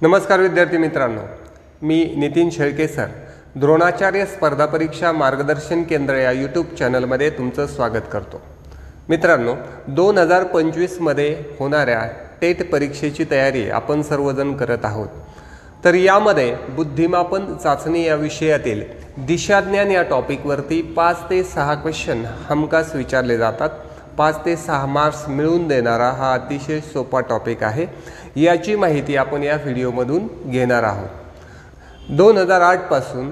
नमस्कार विद्यार्थी मित्रांनो, मी नितीन शेळके सर द्रोणाचार्य स्पर्धा परीक्षा मार्गदर्शन केंद्र या यूट्यूब चॅनलमध्ये तुमचं स्वागत करतो। मित्रांनो, 2025 मध्ये होणाऱ्या टेट परीक्षेची तयारी आपण सर्वजण करत आहोत। तर यामध्ये बुद्धिमापन चाचणी या विषयातील दिशाज्ञान या टॉपिकवरती 5 ते 6 क्वेश्चन हमखास विचारले जातात। 5 ते 6 मार्क्स मिळवून देणारा हा अतिशय सोपा टॉपिक आहे। याची माहिती आपण या व्हिडिओमधून घेणार आहोत। 2008 पासून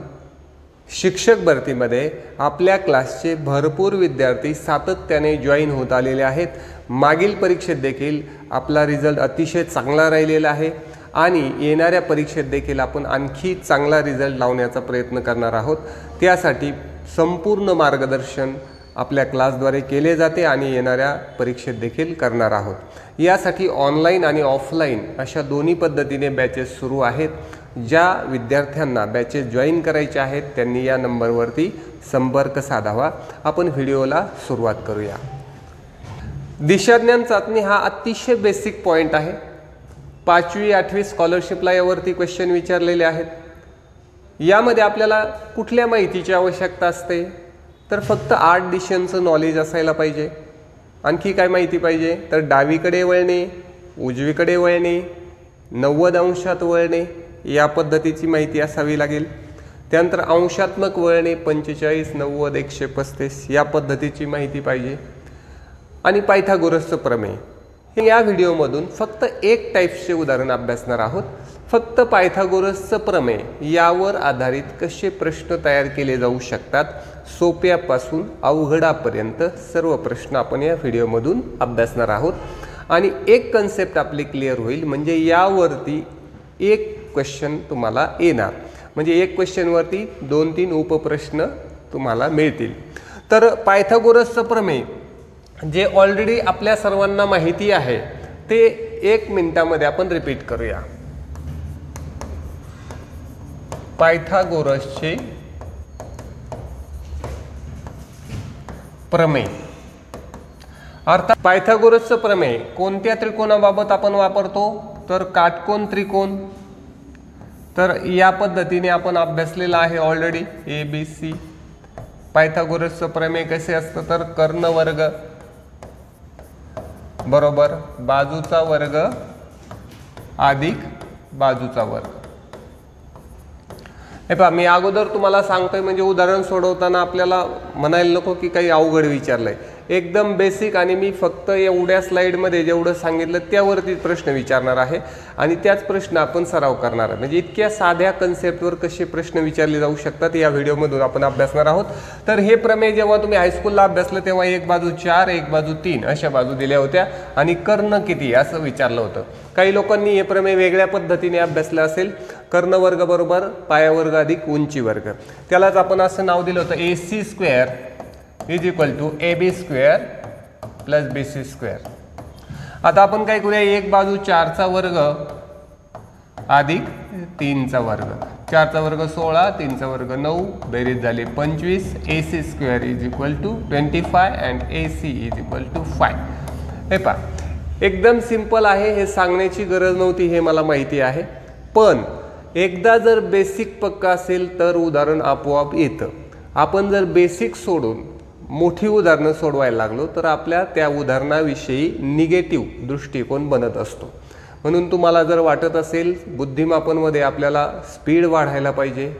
शिक्षक भरतीमध्ये आपल्या क्लासचे भरपूर विद्यार्थी सातत्याने जॉईन होत आलेले आहेत। मागील परीक्षेत देखील आपला रिझल्ट अतिशय चांगला राहिलेला आहे आणि येणाऱ्या परीक्षेत देखील आपण आणखी चांगला रिझल्ट लावण्याचा प्रयत्न करणार आहोत। त्यासाठी संपूर्ण मार्गदर्शन आपल्या क्लासद्वारे केले जाते आणि येणाऱ्या परीक्षेत देखील करणार आहोत। यासाठी ऑनलाईन आणि ऑफलाईन अशा दोन्ही पद्धतीने बॅचेस सुरू आहेत। ज्या विद्यार्थ्यांना बॅचेस जॉईन करायचे आहेत त्यांनी या नंबरवरती संपर्क साधावा। आपण व्हिडिओला सुरुवात करूया। दिशाज्ञान चाचणी हा अतिशय बेसिक पॉइंट आहे। 5वी 8वी स्कॉलरशिपला यावरती क्वेश्चन विचारलेले आहेत। यामध्ये आपल्याला कुठल्या माहितीची आवश्यकता असते? तर फक्त 8 दिशांचं नॉलेज असायला पाहिजे। आणखी काय माहिती पाहिजे? तर डावीकडे वळणे, उजवीकडे वळणे, 90 अंशात वळणे या पद्धतीची माहिती असावी लागेल। त्यानंतर अंशात्मक वळणे 45, 90, 135 या पद्धतीची माहिती पाहिजे। आणि पायथागोरसचं प्रमेय हे या व्हिडिओमधून फक्त एक टाइप्सचे उदाहरण अभ्यासणार आहोत। फक्त पायथागोरसचं प्रमेय यावर आधारित कसे प्रश्न तयार केले जाऊ शकतात, सोप्यापासून अवघडापर्यंत सर्व प्रश्न आपण या व्हिडिओमधून अभ्यासणार आहोत। आणि एक कन्सेप्ट आपली क्लिअर होईल, म्हणजे यावरती एक क्वेश्चन तुम्हाला येणार, म्हणजे एक क्वेश्चनवरती 2-3 उपप्रश्न तुम्हाला मिळतील। तर पायथागोरसचं प्रमेय जे ऑलरेडी आपल्या सर्वांना माहिती आहे ते 1 मिनिटामध्ये आपण रिपीट करूया। पायथागोरसचे प्रमेय अर्थात पायथागोरसचं प्रमेय कोणत्या त्रिकोणाबाबत आपण वापरतो? तर काटकोन त्रिकोण। तर या पद्धतीने आपण अभ्यासलेला आहे ऑलरेडी ABC। पायथागोरसचं प्रमेय कसे असतं? तर कर्ण वर्ग बरोबर बाजूचा वर्ग अधिक बाजूचा वर्ग। हे पहा, मी अगोदर तुम्हाला सांगतोय म्हणजे उदाहरण सोडवताना आपल्याला म्हणायला नको की काही अवघड विचारलंय। एकदम बेसिक आणि मी फक्त एवढ्या स्लाइडमध्ये जेवढं सांगितलं त्यावरती प्रश्न विचारणार आहे आणि त्याच प्रश्न आपण सराव करणार आहे। म्हणजे इतक्या साध्या कन्सेप्टवर कसे प्रश्न विचारले जाऊ शकतात या व्हिडिओमधून आपण अभ्यासणार आहोत। तर हे प्रमेय जेव्हा तुम्ही हायस्कूलला अभ्यासलं तेव्हा एक बाजू 4 एक बाजू 3 अशा बाजू दिल्या होत्या आणि कर्ण किती असं विचारलं होतं। काही लोकांनी हे प्रमेय वेगळ्या पद्धतीने अभ्यासलं असेल। कर्ण वर्ग बरोबर पाया वर्ग अधिक उंची वर्ग, त्यालाच आपण असं नाव दिलं होतं AC² is equal to AB² plus BC²। आता आपण काय करूया, एक बाजू 4चा वर्ग अधिक 3चा वर्ग, 4चा वर्ग 16, 3चा वर्ग 9, बेरीज झाली 25। AC² is equal to 25 and AC is equal to 5। हे पहा, एकदम सिंपल आहे, हे सांगण्याची गरज नव्हती हे मला माहिती आहे। पण एकदा जर बेसिक पक्का असेल तर उदाहरण आपोआप येतं। आपण जर बेसिक सोडून मोठी उदाहरणं सोडवायला लागलो तर आपल्या त्या उदाहरणाविषयी निगेटिव्ह दृष्टिकोन बनत असतो। म्हणून तुम्हाला जर वाटत असेल बुद्धिमापनमध्ये आपल्याला स्पीड वाढायला पाहिजे,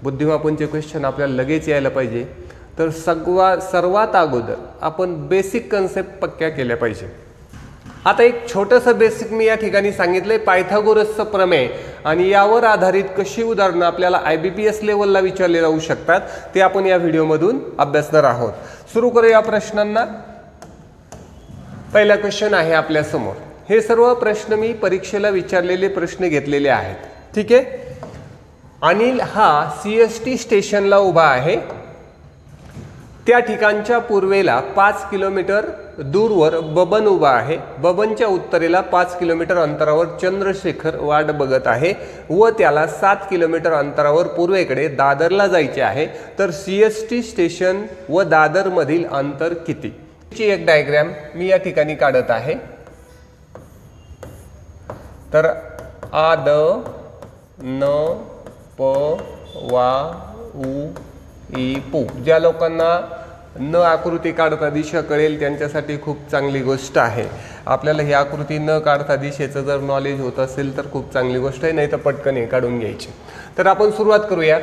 बुद्धिमापनचे क्वेश्चन आपल्याला लगेच यायला पाहिजे, तर सर्वात अगोदर आपण बेसिक कन्सेप्ट पक्क्या केल्या पाहिजे। आता एक छोटंसं बेसिक मी या ठिकाणी सांगितलंय, पायथागोरसचं प्रमेय आणि यावर आधारित कशी उदाहरणं आपल्याला IBPS लेवलला विचारले जाऊ शकतात ते आपण या व्हिडिओमधून अभ्यासणार आहोत। सुरू करूया प्रश्नांना। पहिला क्वेश्चन आहे आपल्या समोर। हे सर्व प्रश्न मी परीक्षेला विचारलेले प्रश्न घेतलेले आहेत, ठीक आहे। अनिल हा CST स्टेशनला उभा आहे। त्या ठिकाणच्या पूर्वेला 5 किलोमीटर दूरवर बबन उभा आहे। बबनच्या उत्तरेला 5 किलोमीटर अंतरावर चंद्रशेखर वाट बघत आहे व त्याला 7 किलोमीटर अंतरावर पूर्वेकडे दादरला जायचे आहे। तर CST स्टेशन व दादर मधील अंतर किती? ची एक डायग्राम मी या ठिकाणी काढत आहे। तर आद न प वा उ ई पू. ज्या लोकांना न आकृती काढता दिशा कळेल त्यांच्यासाठी खूप चांगली गोष्ट आहे. आपल्याला ही आकृती न काढता दिशेचं जर नॉलेज होत असेल तर खूप चांगली गोष्ट आहे, नाही तर पटकन हे काढून घ्यायची. तर आपण सुरुवात करूया.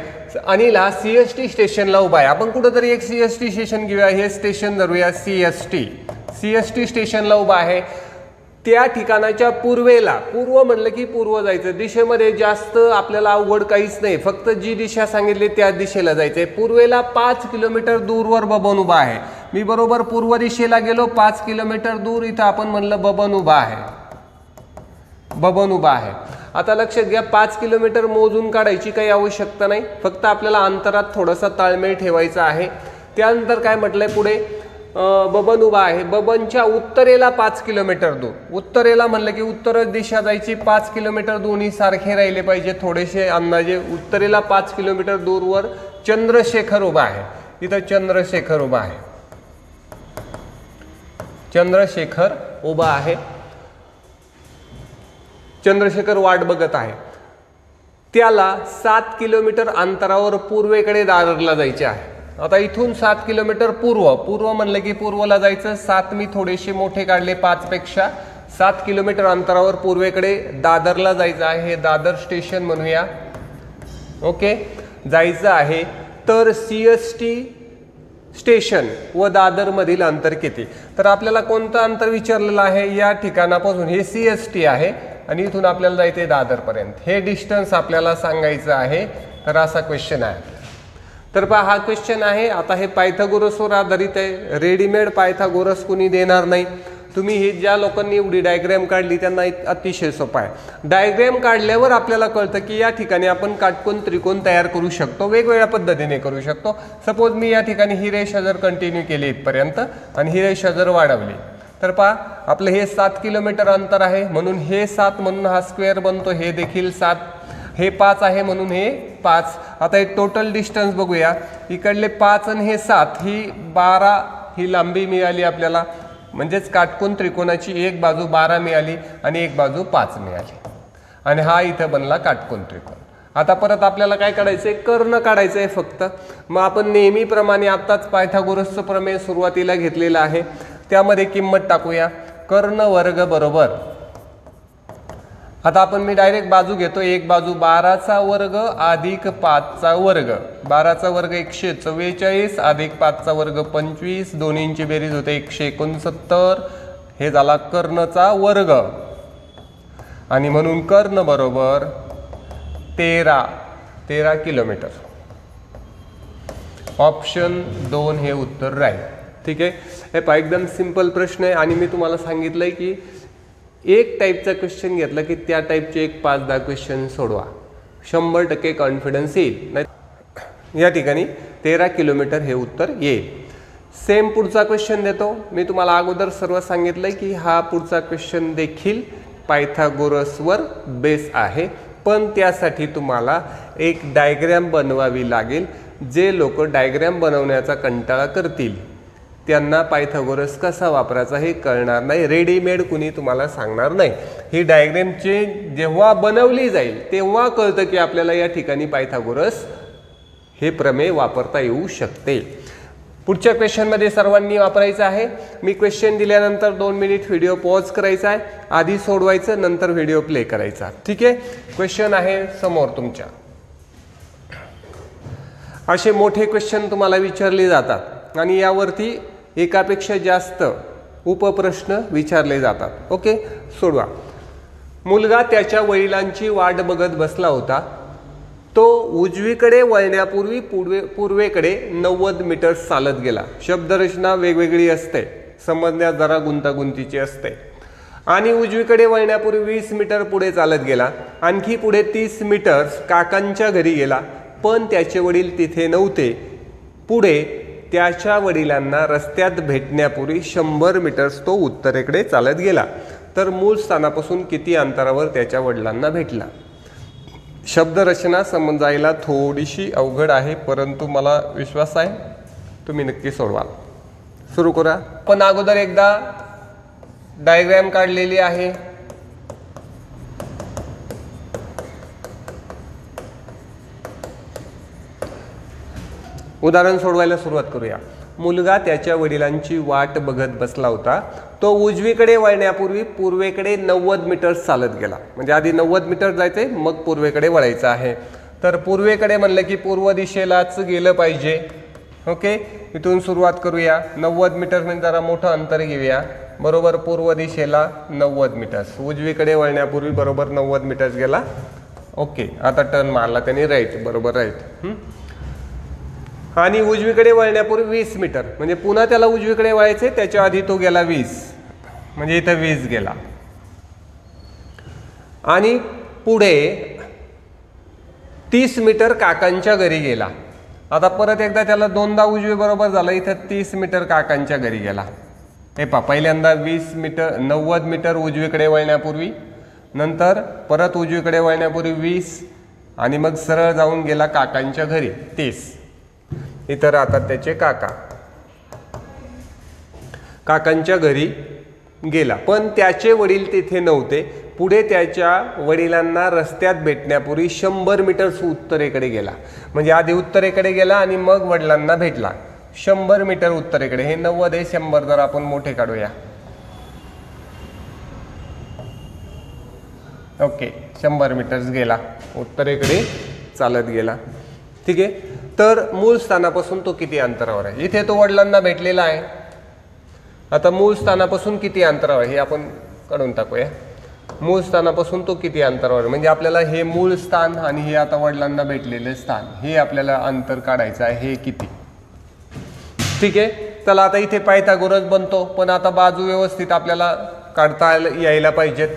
अनिल हा CST स्टेशनला उभा आहे. आपण कुठंतरी एक CST स्टेशन घेऊया. हे स्टेशन धरूया CST स्टेशनला उभा आहे. त्या ठिकाणाच्या पूर्वेला, पूर्व म्हणलं की पूर्व जायचं, दिशेमध्ये जास्त आपल्याला अवघड काहीच नाही, फक्त जी दिशा सांगितली त्या दिशेला जायचंय. पूर्वेला 5 किलोमीटर दूरवर बबन उभा आहे. मी बरोबर पूर्व दिशेला गेलो, 5 किलोमीटर दूर इथं आपण म्हणलं बबन उभा आहे. आता लक्षात घ्या, 5 किलोमीटर मोजून काढायची काही आवश्यकता नाही, फक्त आपल्याला अंतरात थोडासा ताळमेळ ठेवायचा आहे. त्यानंतर काय म्हटलंय पुढे, बबन उभा आहे. बबनच्या उत्तरेला 5 किलोमीटर दूर, उत्तरेला म्हणलं की उत्तर दिशा जायची, 5 किलोमीटर दोन्ही सारखे राहिले पाहिजे थोडेसे अंदाजे. उत्तरेला 5 किलोमीटर दूरवर चंद्रशेखर उभा आहे. इथं चंद्रशेखर उभा आहे. चंद्रशेखर वाट बघत आहे. त्याला 7 किलोमीटर अंतरावर पूर्वेकडे दादरला जायचे आहे. आता इथून 7 किलोमीटर पूर्व म्हणलं की पूर्वला जायचं. 7 मी थोडेसे मोठे काढले 5 पेक्षा. 7 किलोमीटर अंतरावर पूर्वेकडे दादरला जायचं आहे. हे दादर स्टेशन म्हणूया. ओके, जायचं आहे. तर CST स्टेशन व दादर मधील अंतर किती? तर आपल्याला कोणतं अंतर विचारलेलं आहे? या ठिकाणापासून हे CST आहे आणि इथून आपल्याला जायचंय दादर पर्यंत. हे डिस्टन्स आपल्याला सांगायचं आहे. तर असा क्वेश्चन आहे. तर पहा, हा क्वेश्चन आहे. आता हे पायथागोरसवर आधारित आहे. रेडीमेड पायथागोरस कुणी देणार नाही. तुम्ही हे ज्या लोकांनी एवढी डायग्रॅम काढली त्यांना अतिशय सोपा आहे. डायग्रॅम काढल्यावर आपल्याला कळतं की या ठिकाणी आपण काटकोन त्रिकोण तयार करू शकतो, वेगवेगळ्या पद्धतीने करू शकतो. सपोज मी या ठिकाणी ही रेषा जर कंटिन्यू केली इथपर्यंत आणि ही रेषा जर वाढवली, तर पहा आपलं हे 7 किलोमीटर अंतर आहे म्हणून हे 7 म्हणून हा स्क्वेअर बनतो. हे देखील 7, हे 5 आहे म्हणून हे 5. आता एक टोटल डिस्टन्स बघूया. इकडले 5 आणि हे 7, ही 12 ही लांबी मिळाली आपल्याला. म्हणजेच काटकोन त्रिकोणाची एक बाजू 12 मिळाली आणि एक बाजू 5 मिळाली आणि हा इथं बनला काटकोन त्रिकोण. आता परत आपल्याला काय काढायचंय? कर्ण काढायचंय फक्त. मग आपण नेहमीप्रमाणे आत्ताच पायथागोरसचं प्रमेय सुरुवातीला घेतलेलं आहे, त्यामध्ये किंमत टाकूया. कर्ण वर्ग बरोबर, आता आपण मी डायरेक्ट बाजू घेतो. एक बाजू 12चा वर्ग अधिक 5चा वर्ग. 12चा वर्ग 144 अधिक 5चा वर्ग 25. दोन्हींची बेरीज होते 169. हे झाला कर्णचा वर्ग आणि म्हणून कर्ण बरोबर 13 किलोमीटर. ऑप्शन 2 हे उत्तर राहील. ठीक आहे. हे पहा एकदम सिंपल प्रश्न आहे आणि मी तुम्हाला सांगितलंय की एक टाईपचा क्वेश्चन घेतला की त्या टाईपचे एक 5-10 क्वेश्चन सोडवा, 100% कॉन्फिडन्स येईल. नाही या ठिकाणी 13 किलोमीटर हे उत्तर येईल. सेम पुढचा क्वेश्चन देतो. मी तुम्हाला अगोदर सर्व सांगितलंय की हा पुढचा क्वेश्चन देखील पायथागोरसवर बेस आहे, पण त्यासाठी तुम्हाला एक डायग्रॅम बनवावी लागेल. जे लोक डायग्रॅम बनवण्याचा कंटाळा करतील त्यांना पायथागोरस कसा वापरायचा हे कळणार नाही. रेडीमेड कुणी तुम्हाला सांगणार नाही. ही डायग्रॅमची जेव्हा बनवली जाईल तेव्हा कळतं की आपल्याला या ठिकाणी पायथागोरस हे प्रमेय वापरता येऊ शकते. पुढच्या क्वेश्चनमध्ये सर्वांनी वापरायचं आहे. मी क्वेश्चन दिल्यानंतर 2 मिनिट व्हिडिओ पॉज करायचा आहे, आधी सोडवायचं नंतर व्हिडिओ प्ले करायचा. ठीक आहे. क्वेश्चन आहे समोर तुमच्या. असे मोठे क्वेश्चन तुम्हाला विचारले जातात आणि यावरती एकापेक्षा जास्त उपप्रश्न विचारले जातात. ओके, सोडवा. मुलगा त्याच्या वडिलांची वाट बघत बसला होता. तो उजवीकडे वळण्यापूर्वी पूर्वेकडे 90 मीटर चालत गेला. शब्दरचना वेगवेगळी असते, समजण्यास जरा गुंतागुंतीची असते. आणि उजवीकडे वळण्यापूर्वी 20 मीटर पुढे चालत गेला. आणखी पुढे 30 मीटर काकांच्या घरी गेला, पण त्याचे वडील तिथे नव्हते. पुढे त्याच्या वडिलांना रस्त्यात भेटण्यापूर्वी 100 मीटर्स तो उत्तरेकडे चालत गेला. तर मूळ स्थानापासून किती अंतरावर त्याच्या वडिलांना भेटला? शब्दरचना समजायला थोडीशी अवघड आहे, परंतु मला विश्वास आहे तुम्ही नक्की सोडवाल. सुरू करा. पण अगोदर एकदा डायग्रॅम काढलेली आहे. उदाहरण सोडवायला सुरुवात करूया. मुलगा त्याच्या वडिलांची वाट बघत बसला होता. तो उजवीकडे वळण्यापूर्वी पूर्वेकडे 90 मीटर चालत गेला. म्हणजे आधी 90 मीटर जायचंय, मग पूर्वेकडे वळायचं आहे. तर पूर्वेकडे म्हणलं की पूर्व दिशेलाच गेलं पाहिजे. ओके, इथून सुरुवात करूया. 90 मीटर म्हणजे जरा मोठं अंतर घेऊया. बरोबर पूर्व दिशेला 90 मीटर्स, उजवीकडे वळण्यापूर्वी बरोबर 90 मीटर्स गेला. ओके, आता टर्न मारला त्यांनी राईट, बरोबर राईट. आणि उजवीकडे वळण्यापूर्वी 20 मीटर, म्हणजे पुन्हा त्याला उजवीकडे वळायचे, त्याच्या आधी तो गेला 20, म्हणजे इथं 20 गेला. आणि पुढे 30 मीटर काकांच्या घरी गेला. आता परत एकदा त्याला दोनदा उजवी बरोबर झालं, इथं 30 मीटर काकांच्या घरी गेला. हे पहा, पहिल्यांदा 20 मीटर 90 मीटर उजवीकडे वळण्यापूर्वी, नंतर परत उजवीकडे वळण्यापूर्वी 20, आणि मग सरळ जाऊन गेला काकांच्या घरी 30. इथं राहतात त्याचे काका. काकांच्या घरी गेला, पण त्याचे वडील तिथे नव्हते. पुढे त्याच्या वडिलांना रस्त्यात भेटण्यापूर्वी 100 मीटर उत्तरेकडे गेला. म्हणजे आधी उत्तरेकडे गेला आणि मग वडिलांना भेटला. 100 मीटर उत्तरेकडे, हे 90 आहे, 100 जर आपण मोठे काढूया. ओके, 100 मीटर्स गेला, उत्तरेकडे चालत गेला. ठीक आहे. तर मूळ स्थानापासून तो किती अंतरावर आहे? इथे तो वडिलांना भेटलेला आहे. आता मूळ स्थानापासून किती अंतरावर हे आपण काढून टाकूया. मूळ स्थानापासून तो किती अंतरावर, म्हणजे आपल्याला हे मूळ स्थान आणि हे आता वडिलांना भेटलेले स्थान, हे आपल्याला अंतर काढायचं आहे. हे किती? ठीक आहे. चला, आता इथे पायथागोरस बनतो, पण आता बाजू व्यवस्थित आपल्याला काढता यायला पाहिजेत.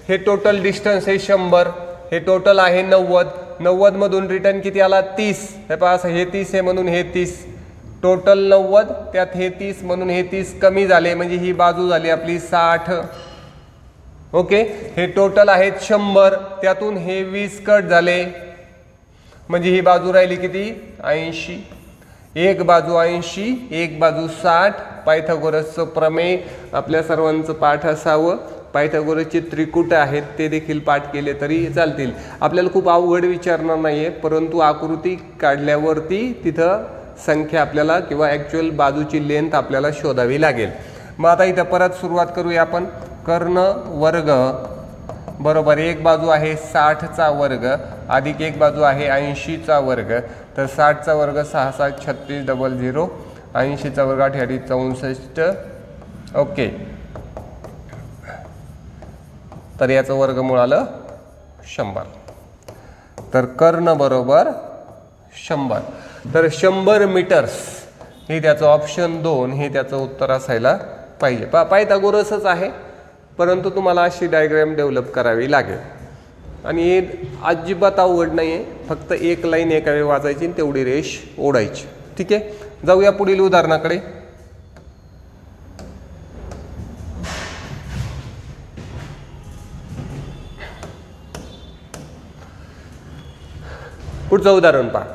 हे टोटल डिस्टन्स आहे 100, हे टोटल आहे 90. 90 मधून रिटर्न किती आला? 30. हे पहा, असं हे 30 आहे म्हणून हे 30, टोटल 90, त्यात हे 30 म्हणून हे 30 कमी झाले, म्हणजे ही बाजू झाली आपली 60. ओके, हे टोटल आहेत 100, त्यातून हे 20 कट झाले, म्हणजे ही बाजू राहिली किती? 80. एक बाजू 80, एक बाजू 60. पायथागोरसचं प्रमेय आपल्या सर्वांचं पाठ असावं. पायथागोरसचे त्रिकूट आहेत ते देखील पाठ केले तरी चालतील. आपल्याला खूप अवघड विचारणार नाहीये, परंतु आकृती काढल्यावरती तिथं संख्या आपल्याला किंवा ॲक्च्युअल बाजूची लेंथ आपल्याला शोधावी लागेल. मग आता इथं परत सुरुवात करूया आपण. कर्ण वर्ग बरोबर एक बाजू आहे 60चा वर्ग अधिक एक बाजू आहे 80चा वर्ग. तर 60चा वर्ग 6 7 36 00, 80चा वर्ग 8 64. ओके, तर याचं वर्गमूळ आलं 100. तर कर्ण बरोबर 100. तर 100 मीटर्स हे त्याचं ऑप्शन 2 हे त्याचं उत्तर असायला पाहिजे. पायथागोरसच आहे, परंतु तुम्हाला अशी डायग्राम डेव्हलप करावी लागेल. आणि हे अजिबात अवघड नाही आहे, फक्त एक लाईन एका वेळी वाचायची आणि तेवढी रेष ओढायची. ठीक आहे, जाऊया पुढील उदाहरणाकडे. पुढचं उदाहरण पहा.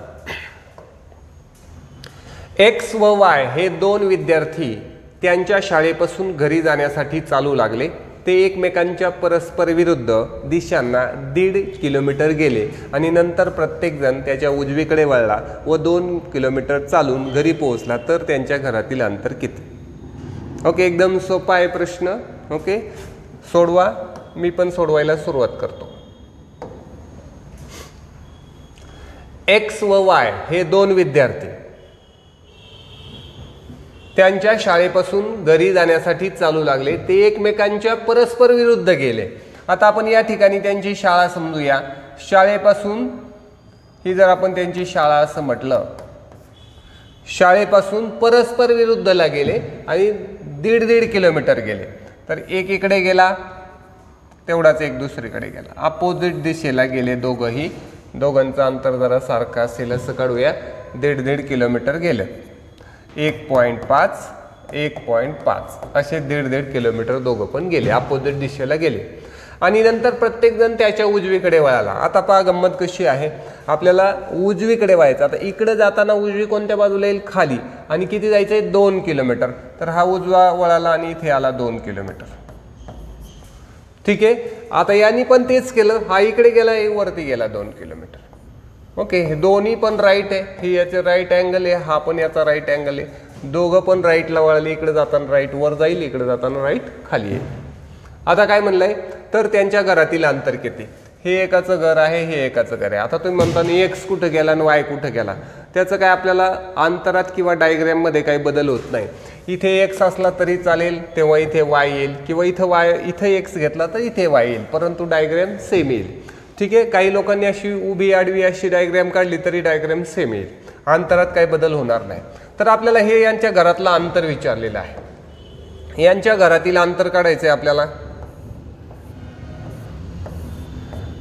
एक्स व वाय हे दोन विद्यार्थी त्यांच्या शाळेपासून घरी जाण्यासाठी चालू लागले. ते एकमेकांच्या परस्पर विरुद्ध दिशांना 1.5 किलोमीटर गेले आणि नंतर प्रत्येकजण त्याच्या उजवीकडे वळला व 2 किलोमीटर चालून घरी पोहोचला. तर त्यांच्या घरातील अंतर किती? ओके, एकदम सोपा आहे प्रश्न. ओके, सोडवा. मी पण सोडवायला सुरुवात करतो. एक्स व वाय हे दोन विद्यार्थी त्यांच्या शाळेपासून घरी जाण्यासाठी चालू लागले. ते एकमेकांच्या परस्पर विरुद्ध गेले. आता आपण या ठिकाणी त्यांची शाळा समजूया. शाळेपासून ही जर आपण त्यांची शाळा असं म्हटलं, शाळेपासून परस्पर विरुद्धला गेले आणि 1.5 किलोमीटर गेले. तर एक इकडे गेला, तेवढाच एक दुसरीकडे गेला. अपोजिट दिशेला गेले दोघंही. दोघांचं अंतर जरा सारखं असेल असं काढूया. 1.5 किलोमीटर गेले. 1.5 1.5 असे 1.5 किलोमीटर दोघं पण गेले, अपोजिट दिशेला गेले. आणि नंतर प्रत्येकजण त्याच्या उजवीकडे वळाला. आता पहा गंमत कशी आहे. आपल्याला उजवीकडे वळायचं. आता इकडे जाताना उजवी कोणत्या बाजूला येईल? खाली. आणि किती जायचं आहे? 2 किलोमीटर. तर हा उजवा वळाला आणि इथे आला 2 किलोमीटर. ठीक आहे. आता यांनी पण तेच केलं. हा इकडे गेला, वरती गेला 2 किलोमीटर. ओके, हे दोन्ही पण राईट आहे, ही याचे राईट अँगल आहे, हा पण याचा राईट अँगल आहे, दोघं पण राईटला वळले, इकडे जाताना राईट वर जाईल, इकडे जाताना राईट खाली येईल. आता काय म्हणलंय, तर त्यांच्या घरातील अंतर किती. हे एकाचं घर आहे, हे एकाचं घर आहे. आता तुम्ही म्हणता एक्स कुठं गेला आणि वाय कुठं गेला, त्याचं काय आपल्याला अंतरात किंवा डायग्रॅममध्ये काही बदल होत नाही. इथे एक्स असला तरी चालेल, तेव्हा इथे वाय येईल, किंवा इथं एक्स घेतला तर इथे वाय येईल, परंतु डायग्रॅम सेम येईल. ठीक आहे, काही लोकांनी अशी उभी आडवी अशी डायग्रॅम काढली तरी डायग्रॅम सेम येईल, अंतरात काही बदल होणार नाही. तर आपल्याला हे यांच्या घरातलं अंतर विचारलेलं आहे. यांच्या घरातील अंतर काढायचं आहे आपल्याला,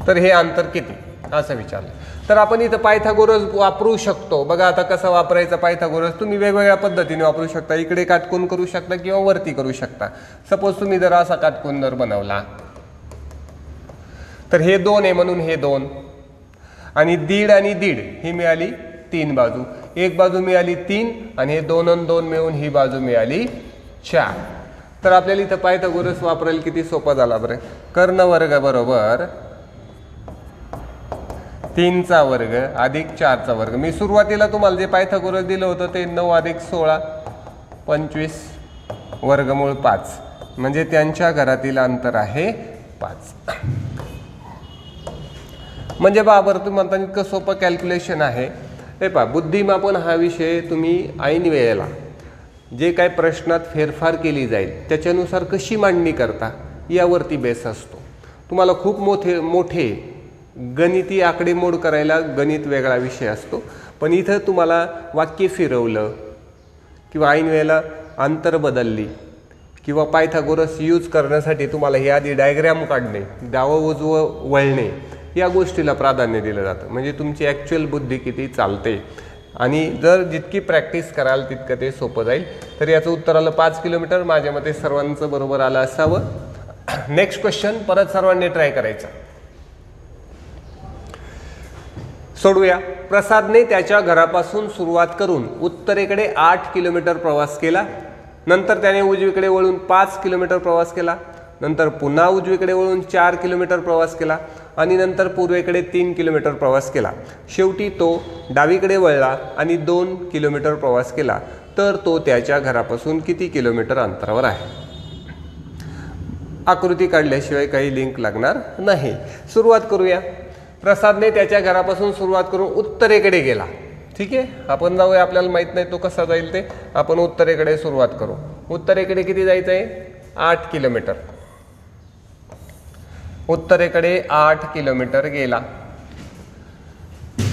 तर हे अंतर किती असं विचारलं. तर आपण इथं पायथागोरस वापरू शकतो. बघा आता कसं वापरायचं पायथागोरस, तुम्ही वेगवेगळ्या पद्धतीने वापरू शकता. इकडे काटकोन करू शकता किंवा वरती करू शकता. सपोज तुम्ही जर असा काटकोन जर बनवला तर हे 2 आहे म्हणून हे 2 आणि दीड आणि दीड ही मिळाली 3 बाजू, एक बाजू मिळाली 3 आणि हे 2 आणि 2 मिळून ही बाजू मिळाली 4. तर आपल्याला इथं पायथागोरस वापरायला किती सोपा झाला बरं. कर्ण वर्ग बरोबर 3चा वर्ग अधिक 4चा वर्ग. मी सुरुवातीला तुम्हाला जे पायथागोरस दिलं होतं ते 9 अधिक 16 25 वर्गमूळ 5, म्हणजे त्यांच्या घरातील अंतर आहे 5. म्हणजे बाबर तुम्ही म्हणता इतकं सोपं कॅल्क्युलेशन आहे. हे पहा, बुद्धिमापन हा विषय तुम्ही ऐन वेळेला जे काय प्रश्नात फेरफार केली जाईल त्याच्यानुसार कशी मांडणी करता यावरती बेस असतो. तुम्हाला खूप मोठे गणिती आकडेमोड करायला गणित वेगळा विषय असतो, पण इथं तुम्हाला वाक्य फिरवलं किंवा ऐन वेळेला अंतर बदलली किंवा पायथागोरस यूज करण्यासाठी तुम्हाला हे आधी डायग्रॅम काढणे, डावं उजवं वळणे या गोष्टीला प्राधान्य दिलं जातं. म्हणजे तुमची ॲक्च्युअल बुद्धी किती चालते आणि जर जितकी प्रॅक्टिस कराल तितकं ते सोपं जाईल. तर याचं उत्तर आलं 5 किलोमीटर. माझ्या मते सर्वांचं बरोबर आलं असावं. नेक्स्ट क्वेश्चन परत सर्वांनी ट्राय करायचा. सोडूया. प्रसादने त्याच्या घरापासून सुरुवात करून उत्तरेकडे 8 किलोमीटर प्रवास केला, नंतर त्याने उजवीकडे वळून 5 किलोमीटर प्रवास केला, नंतर पुन्हा उजवीकडे वळून 4 किलोमीटर प्रवास केला आणि नंतर पूर्वेकडे 3 किलोमीटर प्रवास केला. शेवटी तो डावीकडे वळला आणि 2 किलोमीटर प्रवास केला. तर तो त्याच्या घरापासून किती किलोमीटर अंतरावर आहे. आकृती काढल्याशिवाय काही लिंक लागणार नाही. सुरुवात करूया. प्रसादने त्याच्या घरापासून सुरुवात करून उत्तरेकडे गेला. ठीक आहे, आपण जाऊया. आपल्याला माहित नाही तो कसा जाईल ते. आपण उत्तरेकडे सुरुवात करू. उत्तरेकडे किती जायचं आहे. 8 किलोमीटर. उत्तरेकडे 8 किलोमीटर गेला.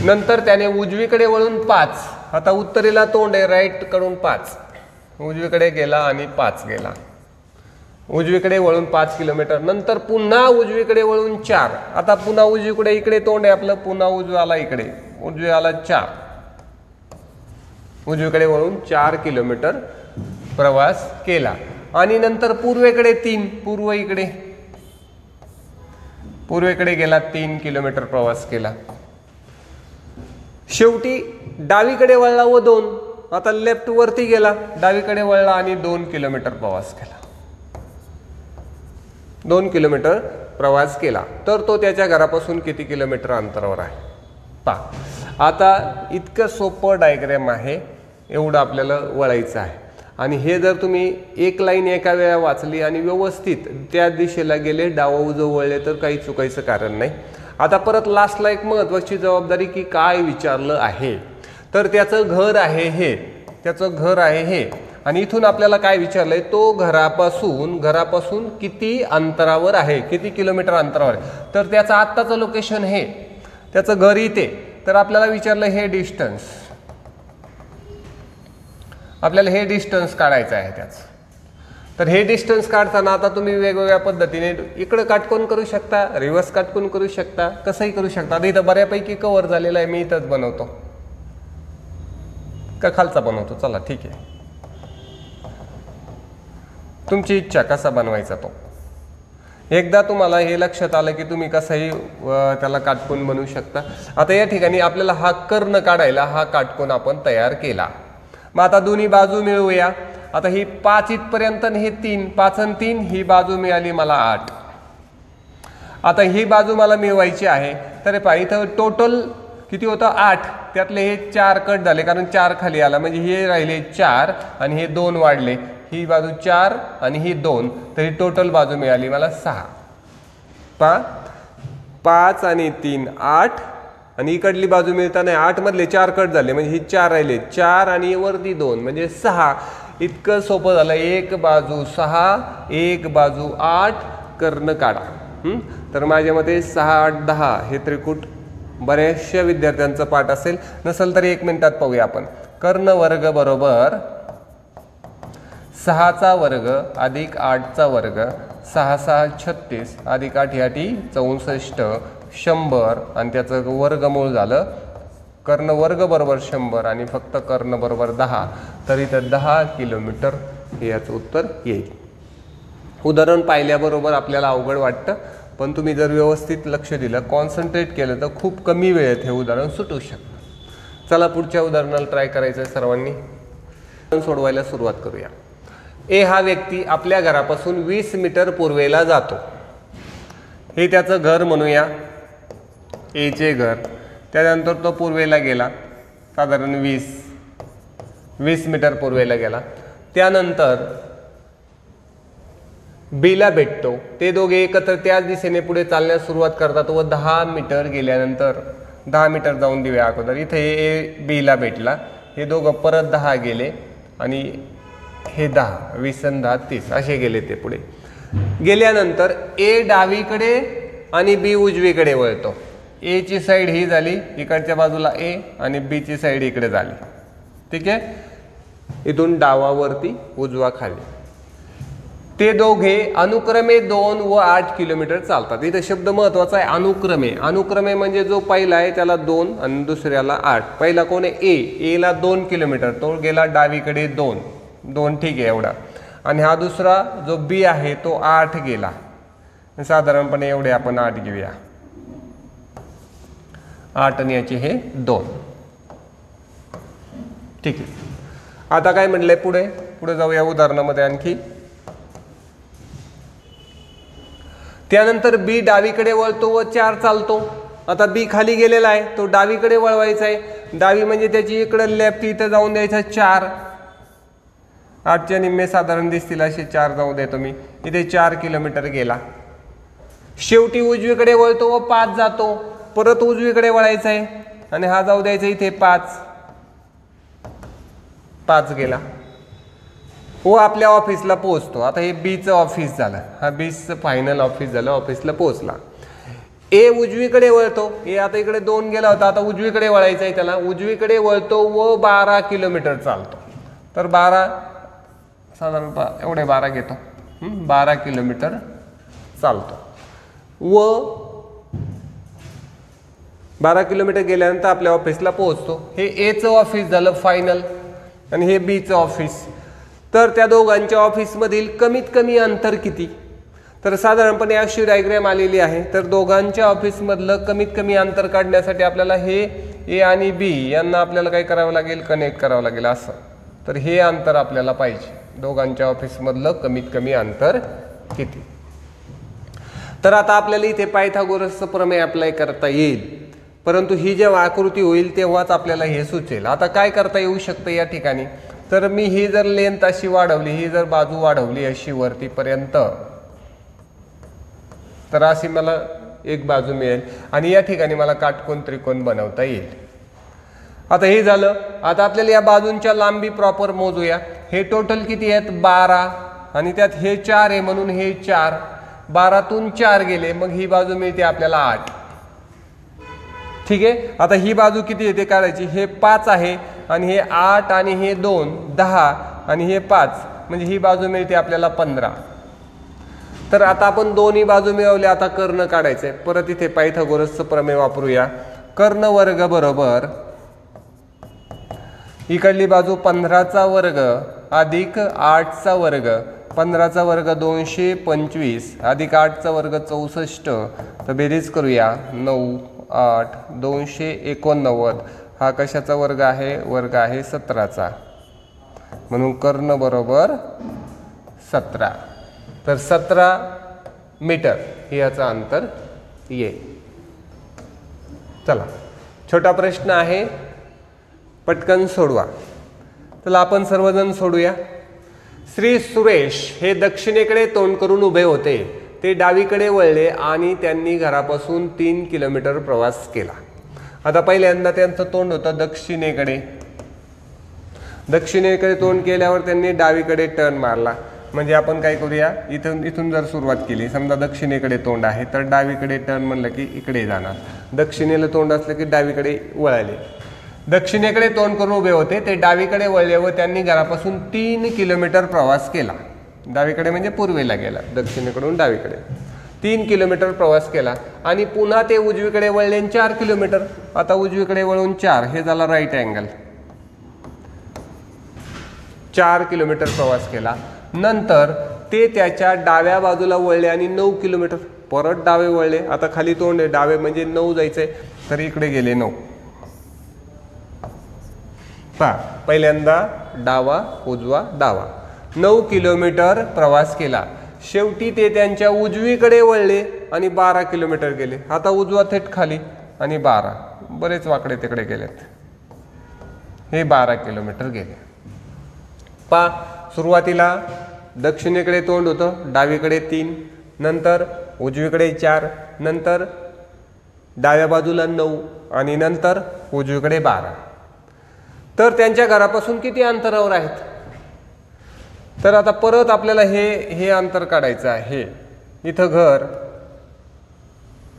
नंतर त्याने उजवीकडे वळून 5. आता उत्तरेला तोंड आहे, राईट कडून 5. उजवीकडे गेला आणि 5 गेला. उजवीकडे वळून 5 किलोमीटर. नंतर पुन्हा उजवीकडे वळून 4. आता पुन्हा उजवीकडे इकडे तोंड आहे आपलं, पुन्हा उजवाला इकडे, उजवीला 4. उजवीकडे वळून 4 किलोमीटर प्रवास केला आणि नंतर पूर्वेकडे 3. पूर्वेकडे गेला, 3 किलोमीटर प्रवास केला. शेवटी डावीकडे वळला व 2. आता लेफ्ट वरती गेला, डावीकडे वळला आणि 2 किलोमीटर प्रवास केला. 2 किलोमीटर प्रवास केला. तर तो त्याच्या घरापासून किती किलोमीटर अंतरावर आहे पहा. आता इतकं सोपं डायग्रॅम आहे, एवढं आपल्याला वळायचं आहे. आणि हे जर तुम्ही एक लाईन एका वेळा वाचली आणि व्यवस्थित त्या दिशेला गेले, डावं उजवं वळले तर काही चुकायचं कारण नाही. आता परत लास्टला एक महत्त्वाची जबाबदारी की काय विचारलं आहे. तर त्याचं घर आहे हे, त्याचं घर आहे हे, आणि इथून आपल्याला काय विचारलंय, तो घरापासून किती अंतरावर आहे, किती किलोमीटर अंतरावर आहे. तर त्याचं आत्ताचं लोकेशन हे, त्याचं घर इथे. तर आपल्याला विचारलं हे डिस्टन्स, आपल्याला हे डिस्टन्स काढायचं आहे त्याचं. तर हे डिस्टन्स काढताना आता तुम्ही वेगवेगळ्या पद्धतीने इकडं काटकोन करू शकता, रिव्हर्स काटकोन करू शकता, कसंही करू शकता. आता इथं बऱ्यापैकी कव्हर झालेलं आहे, मी इथंच बनवतो का खालचा बनवतो, चला ठीक आहे, तुमची इच्छा कसा बनवायचा तो. एकदा तुम्हाला हे लक्षात आलं की तुम्ही कसंही त्याला काटकोन बनवू शकता. आता या ठिकाणी आपल्याला हा कर्ण काढायला हा काटकोन आपण तयार केला. मग आता दोन्ही बाजू मिळवूया. आता ही 5 इथपर्यंत हे 3, 5 आणि 3 ही बाजू मिळाली मला 8. आता ही बाजू मला मिळवायची आहे. तर पहा इथं टोटल किती होतं 8, त्यातले हे 4 कट झाले कारण 4 खाली आला, म्हणजे हे राहिले 4 आणि हे 2 वाढले, ही बाजू 4 आणि ही 2, तर ही टोटल बाजू मिळाली मला 6. 5 आणि 3 8, आणि इकडली बाजू मिळताना 8 मधले 4 कट झाले, म्हणजे ही 4 राहिले, 4 आणि वरती 2 म्हणजे 6. इतकं सोपं झालं. एक बाजू 6, एक बाजू 8, कर्ण काढा. तर माझ्या मते 6 8 10 हे त्रिकूट बऱ्याचशा विद्यार्थ्यांचा पाठ असेल, नसेल तर 1 मिनिटात पाहूया आपण. कर्ण वर्ग बरोबर 6चा वर्ग अधिक 8चा वर्ग, 6 6 36 अधिक 8 ह्याटी 64, 100 आणि त्याचं वर्गमूळ झालं. कर्ण वर्ग बरोबर 100 आणि फक्त कर्ण बरोबर 10, तर इथं 10 किलोमीटर हे याचं उत्तर येईल. उदाहरण पाहिल्याबरोबर आपल्याला अवघड वाटतं, पण तुम्ही जर व्यवस्थित लक्ष दिलं, कॉन्सन्ट्रेट केलं, तर खूप कमी वेळेत हे उदाहरण सुटू शकतं. चला पुढच्या उदाहरणाला ट्राय करायचं आहे सर्वांनी. सोडवायला सुरुवात करूया. ए हा व्यक्ती आपल्या घरापासून 20 मीटर पूर्वेला जातो. हे त्याचं घर म्हणूया, एचे घर. त्यानंतर तो पूर्वेला गेला, साधारण 20 मीटर पूर्वेला गेला. त्यानंतर बीला भेटतो. ते दोघे एकत्र त्याच दिशेने पुढे चालण्यास सुरुवात करतात व 10 मीटर गेल्यानंतर 10 मीटर जाऊन देऊया अगोदर. इथे ए बीला भेटला, हे दोघं परत 10 गेले आणि हे 10, 20 आणि 10 30 असे गेले. ते पुढे गेल्यानंतर ए डावीकडे आणि बी उजवीकडे वळतो. ए ची साईड ही झाली, इकडच्या बाजूला ए, आणि बी ची साईड इकडे झाली. ठीक आहे. इथून डावावरती उजवा खाली. ते दोघे अनुक्रमे 2 व 8 किलोमीटर चालतात. इथे शब्द महत्वाचा आहे, अनुक्रमे. अनुक्रमे म्हणजे जो पहिला आहे त्याला 2 आणि दुसऱ्याला 8. पहिला कोण आहे? ए ला 2 किलोमीटर, तो गेला डावीकडे 2 ठीक आहे एवढा. आणि हा दुसरा जो बी आहे तो 8 गेला. साधारणपणे एवढे आपण 8 घेऊया. 8 आणि याचे हे 2. ठीक आहे. आता काय म्हटलंय पुढे जाऊया उदाहरणामध्ये आणखी. त्यानंतर बी डावीकडे वळतो व 4 चालतो. आता बी खाली गेलेला आहे, तो डावीकडे वळवायचा आहे. डावी म्हणजे त्याची इकडे लेफ्ट, इथं जाऊन द्यायचा 4. 8च्या निम्मे साधारण दिसतील असे 4 जाऊ देतो मी. इथे 4 किलोमीटर गेला. शेवटी उजवीकडे वळतो व 5 जातो. परत उजवीकडे वळायचा आहे आणि हा जाऊ द्यायचा इथे 5 गेला व आपल्या ऑफिसला पोहोचतो. आता हे बीचं ऑफिस झालं, हा बीचं फायनल ऑफिस झालं, ऑफिसला पोहोचला. ए उजवीकडे वळतो. हे आता इकडे 2 गेला होता, आता उजवीकडे वळायचं आहे त्याला. उजवीकडे वळतो व 12 किलोमीटर चालतो. तर 12 साधारण एवढे 12 घेतो. 12 किलोमीटर चालतो व 12 किलोमीटर गेल्यानंतर आपल्या ऑफिसला पोहोचतो. हे एचं ऑफिस झालं फायनल आणि हे बीचं ऑफिस. तर त्या दोघांच्या ऑफिसमधील कमीत कमी अंतर किती? तर साधारणपणे अशी डायग्राम आलेली आहे. तर दोघांच्या ऑफिसमधलं कमीत कमी अंतर काढण्यासाठी आपल्याला हे ए आणि बी यांना आपल्याला काय करावं लागेल? कनेक्ट करावं लागेल असं. तर हे अंतर आपल्याला पाहिजे. दोघांच्या ऑफिसमधलं कमीत कमी अंतर किती? तर आता आपल्याला इथे पायथागोरसचं प्रमेय अप्लाय करता येईल, परंतु ही जेव्हा आकृती होईल तेव्हाच आपल्याला हे सुचेल. आता काय करता येऊ शकतं या ठिकाणी? तर मी ही जर लेंथ अशी वाढवली, ही जर बाजू वाढवली अशी वरतीपर्यंत, तर अशी मला एक बाजू मिळेल आणि या ठिकाणी मला काटकोन त्रिकोण बनवता येईल. आता हे झालं. आता आपल्याला या बाजूंच्या लांबी प्रॉपर मोजूया. हे टोटल किती आहेत? 12 आणि त्यात हे 4 आहे म्हणून हे 4. 12तून 4 गेले, मग ही बाजू मिळते आपल्याला 8. ठीक आहे. आता ही बाजू किती येते काढायची? हे 5 आहे आणि हे 8 आणि हे 2 10 आणि हे 5, म्हणजे ही बाजू मिळते आपल्याला 15. तर आता आपण दोन्ही बाजू मिळवल्या. आता कर्ण काढायचंय. परत इथे पायथागोरसचं प्रमेय वापरूया. कर्ण वर्ग बरोबर इकडली बाजू 15चा वर्ग अधिक 8चा वर्ग. 15चा वर्ग 225 अधिक 8चा वर्ग 64. तर बेरीज करूया. 9 8 289. हा कशाचा वर्ग आहे? वर्ग आहे 17चा. म्हणून कर्ण बरोबर 17. तर 17 मीटर हे याचं अंतर येईल. चला छोटा प्रश्न आहे, पटकन सोडवा. चला आपण सर्वजण सोडूया. श्री सुरेश हे दक्षिणेकडे तोंड करून उभे होते. ते डावीकडे वळले आणि त्यांनी घरापासून 3 किलोमीटर प्रवास केला. आता पहिल्यांदा त्यांचं तोंड होतं दक्षिणेकडे. दक्षिणेकडे तोंड केल्यावर त्यांनी डावीकडे टर्न मारला. म्हणजे आपण काय करूया, इथून जर सुरुवात केली, समजा दक्षिणेकडे तोंड आहे तर डावीकडे टर्न म्हणलं की इकडे जाणार. दक्षिणेला तोंड असलं की डावीकडे वळाले. दक्षिणेकडे तोंड करून उभे होते. ते डावीकडे वळले व त्यांनी घरापासून 3 किलोमीटर प्रवास केला. डावीकडे म्हणजे पूर्वेला गेला, दक्षिणेकडून डावीकडे 3 किलोमीटर प्रवास केला आणि पुन्हा ते उजवीकडे वळले 4 किलोमीटर. आता उजवीकडे वळून 4, हे झाला राईट अँगल. 4 किलोमीटर प्रवास केला. नंतर ते त्याच्या डाव्या बाजूला वळले आणि 9 किलोमीटर परत डावे वळले. आता खाली तोंड आहे, डावे म्हणजे 9 जायचंय, तर इकडे गेले 9. पहा, पहिल्यांदा डावा उजवा डावा 9 किलोमीटर प्रवास केला. शेवटी ते त्यांच्या उजवीकडे वळले आणि 12 किलोमीटर गेले. आता उजवा थेट खाली आणि 12, बरेच वाकडे तिकडे गेलेत. हे 12 किलोमीटर गेले. पहा, सुरुवातीला दक्षिणेकडे तोंड होतं, डावीकडे 3, नंतर उजवीकडे 4, नंतर डाव्या बाजूला 9 आणि नंतर उजवीकडे 12. तर त्यांच्या घरापासून किती अंतरावर आहेत? तर आता परत आपल्याला हे अंतर काढायचं आहे. इथं घर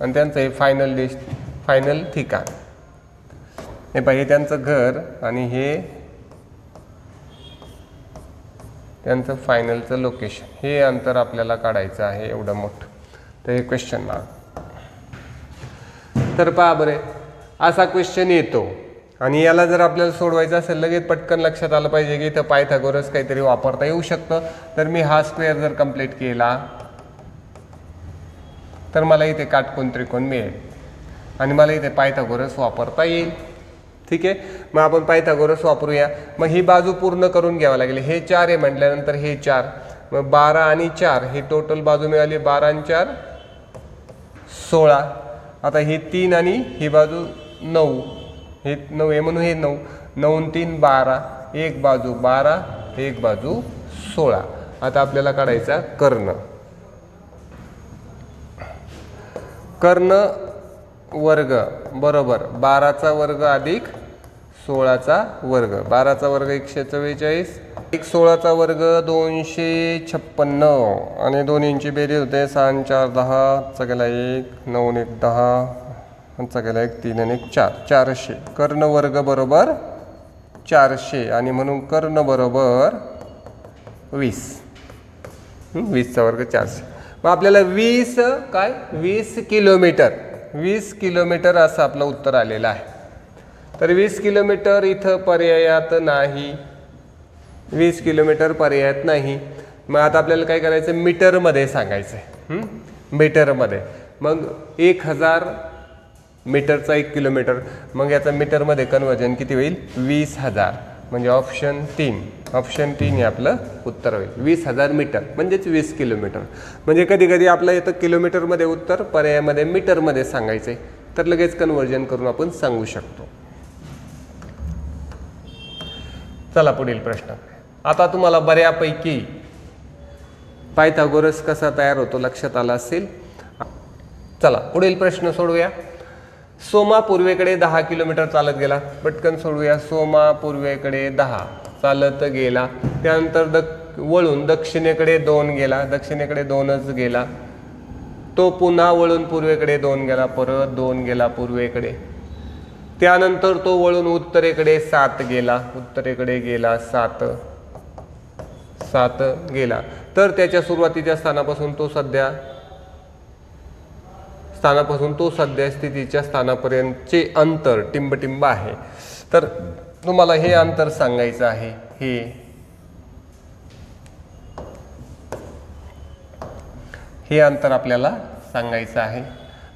आणि त्यांचं हे फायनल ठिकाण. हे पाहिजे त्यांचं घर आणि हे त्यांचं फायनलचं लोकेशन. हे अंतर आपल्याला काढायचं आहे एवढं मोठं. तर हे क्वेश्चन मार्क. तर पहा बरे, असा क्वेश्चन येतो आणि याला जर आपल्याला सोडवायचं असेल लगेच पटकन लक्षात आलं पाहिजे की इथं पायथागोरस काहीतरी वापरता येऊ शकतं. तर मी हा स्क्वेअर जर कंप्लीट केला तर मला इथे काटकोन त्रिकोण मिळेल आणि मला इथे पायथागोरस वापरता येईल. ठीक आहे, मग आपण पायथागोरस वापरूया. मग ही बाजू पूर्ण करून घ्यावं लागेल. हे 4 आहे म्हटल्यानंतर हे 4, मग 12 आणि 4 ही टोटल बाजू मिळाली. 12 आणि 4 16. आता ही 3 आणि ही बाजू 9, हे 9 आहे म्हणून हे 9. 9 आणि 3 12, एक बाजू 12, एक बाजू 16. आता आपल्याला काढायचा कर्ण. कर्ण वर्ग बरोबर 12चा वर्ग अधिक 16चा वर्ग. 12चा वर्ग 144, एक 16चा वर्ग 256 आणि दोन्हींची बेरीज होते 6 आणि 4 10, चा गेला 1, 9 आणि 1 10, चा गेला 1 3 आणि 1 4, 400. कर्ण वर्ग बरोबर 400 आणि म्हणून कर्ण बरोबर 20. 20चा वर्ग 400. मग आपल्याला 20 किलोमीटर 20 किलोमीटर असं आपलं उत्तर आलेलं आहे. तर 20 किलोमीटर इथं पर्यायात नाही. 20 किलोमीटर पर्यायात नाही. मग आता आपल्याला काय करायचं, मीटरमध्ये सांगायचं आहे. मीटरमध्ये मग 1000 मीटरचा 1 किलोमीटर. मग याचं मीटरमध्ये कन्वर्जन किती होईल? 20,000. म्हणजे ऑप्शन 3 हे आपलं उत्तर होईल. 20,000 मीटर म्हणजेच 20 किलोमीटर. म्हणजे कधी कधी आपलं येतं किलोमीटरमध्ये उत्तर, पर्यायामध्ये मीटरमध्ये सांगायचं आहे, तर लगेच कन्वर्जन करून आपण सांगू शकतो. चला पुढील प्रश्न. आता तुम्हाला बऱ्यापैकी पायथागोरस कसा तयार होतो लक्षात आला असेल. चला पुढील प्रश्न सोडूया. सोमा पूर्वेकडे 10 किलोमीटर चालत गेला. पटकन सोडूया. सोमा पूर्वेकडे 10 चालत गेला. त्यानंतर वळून दक्षिणेकडे 2 गेला. दक्षिणेकडे 2च गेला. तो पुन्हा वळून पूर्वेकडे 2 गेला. परत 2 गेला पूर्वेकडे. त्यानंतर तो वळून उत्तरेकडे 7 गेला. उत्तरेकडे गेला 7 गेला. तर त्याच्या सुरुवातीच्या स्थानापासून तो सध्या स्थितीच्या स्थानापर्यंतचे अंतर टिंबटिंब आहे. तर तुम्हाला हे अंतर सांगायचं आहे. हे अंतर आपल्याला सांगायचं आहे.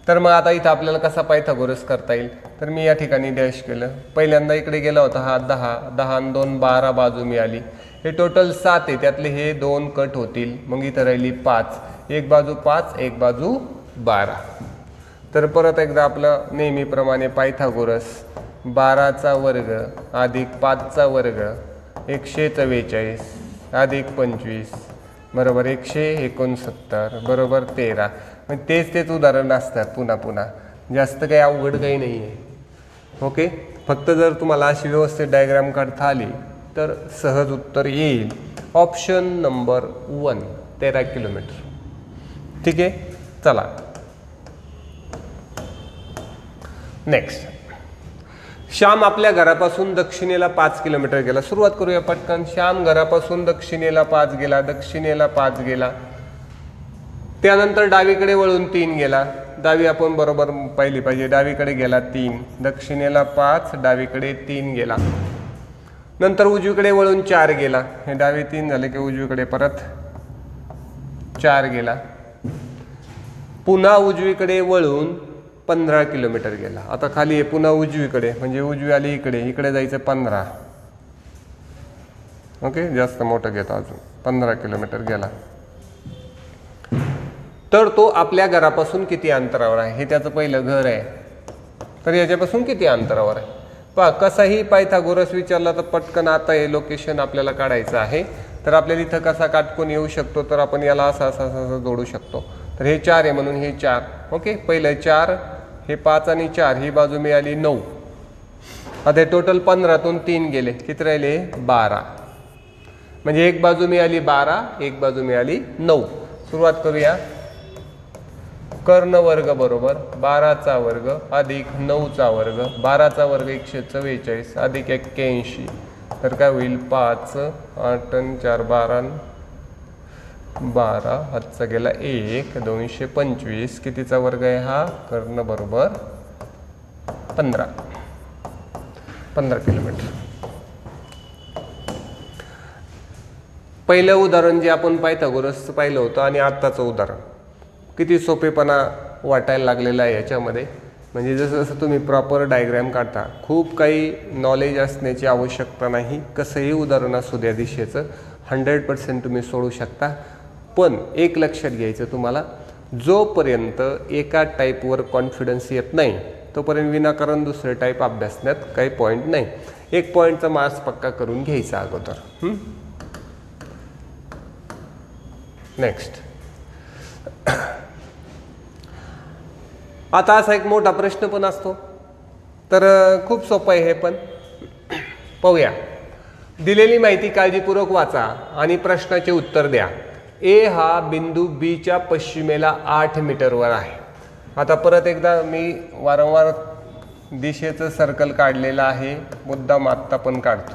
तर मग आता इथं आपल्याला कसा पायथागोरस करता येईल. तर मी या ठिकाणी डॅश केलं. पहिल्यांदा इकडे गेला होता हा 10 आणि 2 12 बाजू मिळाली. हे टोटल 7 आहे. त्यातले हे 2 कट होतील. मग इथं राहिली 5. एक बाजू 5, एक बाजू 12. तर परत एकदा आपलं नेहमीप्रमाणे पायथागोरस 12चा वर्ग अधिक 5चा वर्ग 144 अधिक 25 बरोबर 169 बरोबर 13. मग तेच उदाहरण असतात पुन्हा पुन्हा, जास्त काही अवघड काही नाही आहे. ओके, फक्त जर तुम्हाला अशी व्यवस्थित डायग्राम काढता आली तर सहज उत्तर येईल. Option number 1 13 kilometre. ठीक आहे, चला नेक्स्ट. श्याम आपल्या घरापासून दक्षिणेला 5 किलोमीटर गेला. सुरुवात करूया पटकन. श्याम घरापासून दक्षिणेला 5 गेला, दक्षिणेला 5 गेला, त्यानंतर डावीकडे वळून 3 गेला. डावी आपण बरोबर पाहिली पाहिजे. डावीकडे गेला 3, दक्षिणेला 5, डावीकडे 3 गेला. नंतर उजवीकडे वळून 4 गेला. हे डावी 3 झाले की उजवीकडे परत 4 गेला. पुन्हा उजवीकडे वळून 15 किलोमीटर गेला. आता खाली आहे पुन्हा उजवीकडे, म्हणजे उजवी आली इकडे, इकडे जायचं 15. ओके, जास्त मोठं घेतो अजून 15 किलोमीटर गेला. तर तो आपल्या घरापासून किती अंतरावर आहे, हे त्याचं पहिलं घर आहे. तर याच्यापासून किती अंतरावर आहे पहा. कसाही पायथागोरस विचारला तर पटकन आता हे लोकेशन आपल्याला काढायचं आहे. तर आपल्याला इथं कसा काटकोन येऊ शकतो, तर आपण याला असं जोडू शकतो. तर हे 4 आहे म्हणून हे 4. ओके, पहिलं 4, हे 5 आणि 4, ही बाजू मिळाली 9. आता टोटल 15तून 3 गेले, किती राहिले 12. म्हणजे एक बाजू मिळाली 12, एक बाजू मिळाली 9. सुरुवात करूया. कर्ण वर्ग बरोबर 12चा वर्ग अधिक 9चा वर्ग. 12चा वर्ग 144 अधिक 81. तर काय होईल 5 8 4 12 हातचा गेला 1 225. कितीचा वर्ग आहे हा, कर्ण बरोबर 15 किलोमीटर. पहिलं उदाहरण जे आपण पायथागोरसचं पाहिलं होतं आणि आत्ताचं उदाहरण किती सोपेपणा वाटायला लागलेला आहे याच्यामध्ये. म्हणजे जसं जसं तुम्ही प्रॉपर डायग्रॅम काढता, खूप काही नॉलेज असण्याची आवश्यकता नाही. कसंही उदाहरण असू द्या दिशेचं 100% तुम्ही सोडू शकता. पण एक लक्षात घ्यायचं तुम्हाला, जोपर्यंत एका टाईपवर कॉन्फिडन्स येत नाही तोपर्यंत विनाकारण दुसरे टाईप अभ्यासण्यात काही पॉईंट नाही. एक पॉईंटचा मार्क्स पक्का करून घ्यायचा अगोदर. नेक्स्ट. आता असा एक मोठा प्रश्न पण असतो, तर खूप सोपं आहे हे पण. पाहूया. दिलेली माहिती काळजीपूर्वक वाचा आणि प्रश्नाचे उत्तर द्या. ए हा बिंदू बी च्या पश्चिमेला 8 मीटरवर आहे. आता परत एकदा मी वारंवार दिशेचं सर्कल काढलेलं आहे, मुद्दाम आत्ता पण काढतो.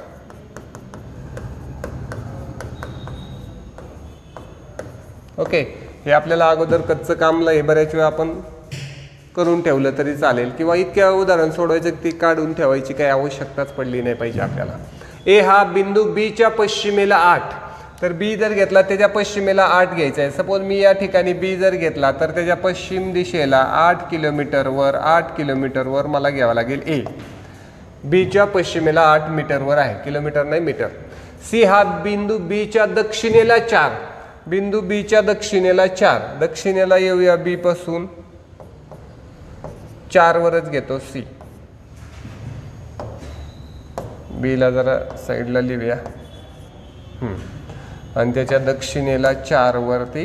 ओके, हे आपल्याला अगोदर कच्चं कामला हे बऱ्याच वेळा आपण करून ठेवलं तरी चालेल, किंवा इतक्या उदाहरण सोडवायचं ती काढून ठेवायची काही आवश्यकताच पडली नाही पाहिजे आपल्याला. ए हा बिंदू बी च्या पश्चिमेला 8, तर बी जर घेतला त्याच्या पश्चिमेला 8 घ्यायचा आहे. सपोज मी या ठिकाणी बी जर घेतला तर त्याच्या पश्चिम दिशेला 8 किलोमीटरवर मला घ्यावं लागेल ए. बीच्या पश्चिमेला 8 मीटरवर आहे, किलोमीटर नाही मीटर. सी हा बिंदू बीच्या दक्षिणेला 4, बिंदू बीच्या दक्षिणेला 4, दक्षिणेला येऊया बी पासून 4 वरच घेतो सी. बीला जरा साईडला लिहूया. आणि त्याच्या दक्षिणेला 4 वरती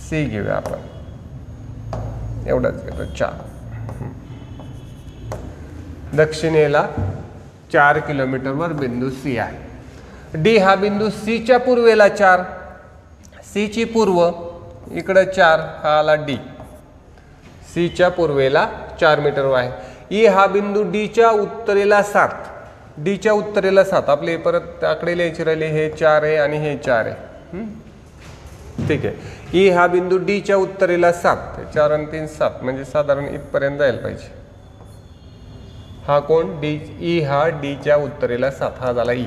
सी घेऊया आपण, एवढाच घेतो 4. दक्षिणेला 4 किलोमीटरवर बिंदू सी आहे. डी हा बिंदू सी च्या पूर्वेला 4, सी ची पूर्व इकडं 4, हा आला डी. सी च्या पूर्वेला 4 मीटरवर आहे. ई हा बिंदू डी च्या उत्तरेला 7, डी च्या उत्तरेला 7. आपले परत आकडे लिहायचे राहिले, हे 4 आहे आणि हे 4 आहे. ठीक आहे. ई हा बिंदू डी च्या उत्तरेला 7, 4 आणि 3 7, म्हणजे साधारण इथपर्यंत जायला पाहिजे. हा कोण डी, ई हा डी च्या उत्तरेला 7, हा झाला ई.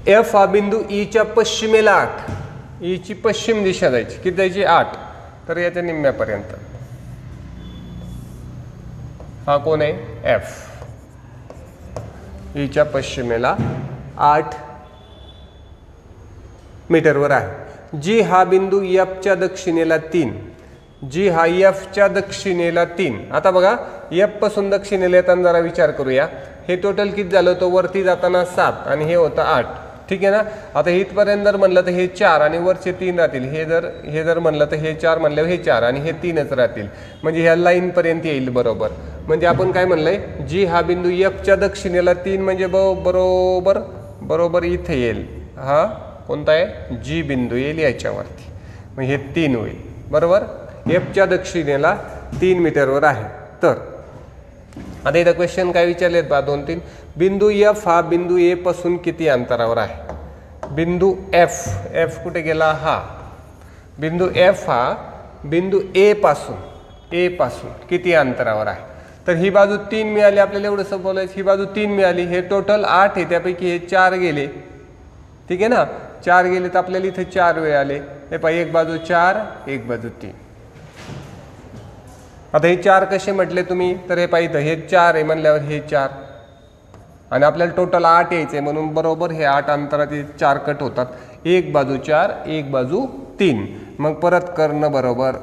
एफ हा बिंदू ई च्या पश्चिमेला 8, ई ची पश्चिम दिशा जायची, किती जायची 8, तर याच्या निम्म्यापर्यंत. हा कोण आहे एफ, ई च्या पश्चिमेला 8 मीटरवर आहे. जी हा बिंदू एफ च्या दक्षिणेला 3, जी हा एफच्या दक्षिणेला 3. आता बघा एफ पासून दक्षिणेला येताना जरा विचार करूया. हे टोटल किती झालं होतं, वरती जाताना 7 आणि हे होतं 8. ठीक आहे ना. आता इथपर्यंत जर म्हणलं तर हे 4 आणि वरचे 3 राहतील. हे जर म्हणलं तर हे 4 म्हणल्यावर हे 4 आणि हे 3च राहतील. म्हणजे ह्या लाईनपर्यंत येईल बरोबर. म्हणजे आपण काय म्हणलंय, जी हा बिंदू एफच्या दक्षिणेला 3 म्हणजे बरोबर इथे येईल. हा कोणता आहे, जी बिंदू येईल याच्यावरती. मग हे 3 होईल बरोबर. एफच्या दक्षिणेला 3 मीटरवर आहे. तर आता इथं क्वेश्चन काय विचारलेत बा 2-3. बिंदू एफ हा बिंदू ए पासून किती अंतरावर आहे. बिंदू एफ कुठे गेला, हा बिंदू एफ हा बिंदू ए पासून किती अंतरावर आहे. तर ही बाजू 3 मिळाली आपल्याला, एवढंसं बोलायचं. ही बाजू 3 मिळाली. हे टोटल 8 आहे, त्यापैकी हे 4 गेले. ठीक आहे ना. 4 गेले तर आपल्याला इथे 4 वेळ आले. हे पाहिजे, एक बाजू 4 एक बाजू 3. आता हे 4 कसे म्हटले तुम्ही, तर हे पाहिजे हे 4 आहे म्हणल्यावर हे 4 आणि आपल्याला टोटल 8 यायचे म्हणून बरोबर हे 8 अंतरात 4 कट होतात. एक बाजू 4 एक बाजू 3. मग परत करणं बरोबर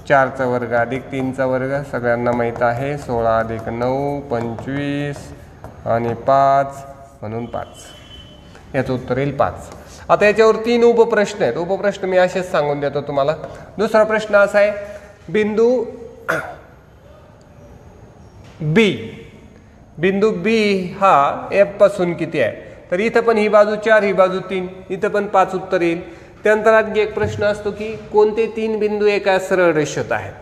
4चा वर्ग अधिक 3चा वर्ग सगळ्यांना माहीत आहे. 16 अधिक 9 25 आणि 5 म्हणून 5. याचं उत्तर येईल 5. आता याच्यावर 3 उपप्रश्न आहेत. उपप्रश्न मी असेच सांगून देतो तुम्हाला. दुसरा प्रश्न असा आहे, बिंदू बी हा एफ पासून किती आहे. तर इथं पण ही बाजू 4 ही बाजू 3, इथं पण 5 उत्तर येईल. त्यानंतर आणखी एक प्रश्न असतो की कोणते 3 बिंदू एका सरळ रेषेत आहेत.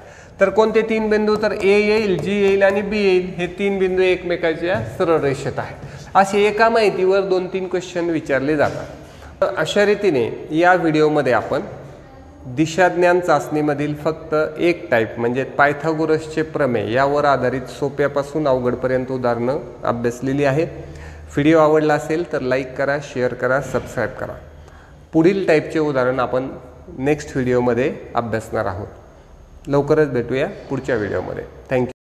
तर कोणते 3 बिंदू, तर ए येईल, जी येईल आणि बी येईल. हे 3 बिंदू एकमेकाच्या सरळ रेषेत आहेत. असे एका माहितीवर 2-3 क्वेश्चन विचारले जातात. अशा रीतीने या व्हिडिओमध्ये आपण दिशाज्ञान चाचणीमधील फक्त एक टाईप म्हणजे पायथागोरसचे प्रमेय यावर आधारित सोप्यापासून अवघडपर्यंत उदाहरणं अभ्यासलेली आहेत. व्हिडिओ आवडला असेल तर लाईक करा, शेअर करा, सबस्क्राईब करा. पुढील टाईपचे उदाहरण आपण नेक्स्ट व्हिडिओमध्ये अभ्यासणार आहोत. लवकरच भेटूया पुढच्या व्हिडिओमध्ये. थँक्यू.